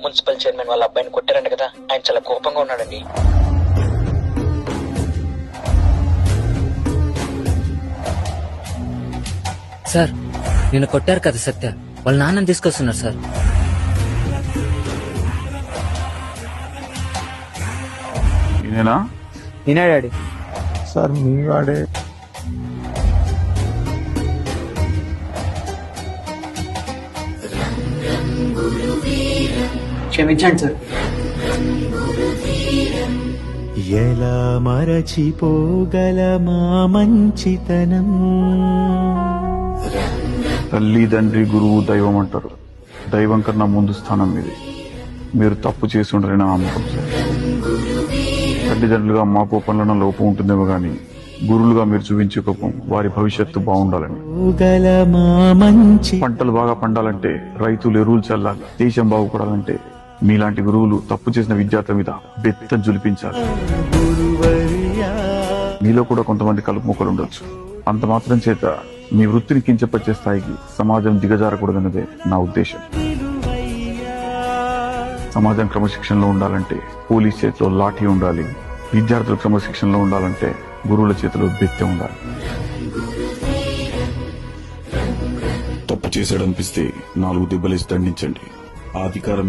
Municipal chairman వాళ్ళ అబ్బాయిని కొట్టారంట కదా, ఆయన చాలా కోపంగా ఉన్నాడండి. సార్ నిన్ను కొట్టారు కదా సత్య, వాళ్ళ నాన్నని తీసుకొస్తున్నారు సార్. నేనా? నేనే డాడీ. సార్ మీ వాడే. క్షమించండి సార్. ఎలా మరచిపోగలమా మంచితనం. తల్లి, తండ్రి, గురువు, దైవం అంటారు. దైవం కన్నా ముందు స్థానం మీది. మీరు తప్పు చేసి ఉండరని నా నమ్మకం సార్. తల్లిదండ్రులుగా మా కోపంలో లోపం ఉంటుందేమో గానీ గురువులుగా మీరు చూపించే కోపం వారి భవిష్యత్తు బాగుండాలని. పంటలు బాగా పండాలంటే రైతులు ఎరువులు చల్లాలి. దేశం బాగుపడాలంటే మీలాంటి గురువులు తప్పు చేసిన విద్యార్థుల మీద బెత్తం జులిపించాలి. మీలో కూడా కొంతమంది కలుపు మొక్కలు ఉండొచ్చు. అంత మాత్రం చేత మీ వృత్తిని కించపరిచే స్థాయికి సమాజం దిగజారకూడదన్నదే నా ఉద్దేశం. సమాజం క్రమశిక్షణలో ఉండాలంటే పోలీస్ చేతిలో లాఠీ ఉండాలి. విద్యార్థులు క్రమశిక్షణలో ఉండాలంటే గురువుల చేతిలో బెత్తం ఉండాలి. తప్పు చేశాడనిపిస్తే 4 దెబ్బలేసి దండించండి. ఆ అధికారం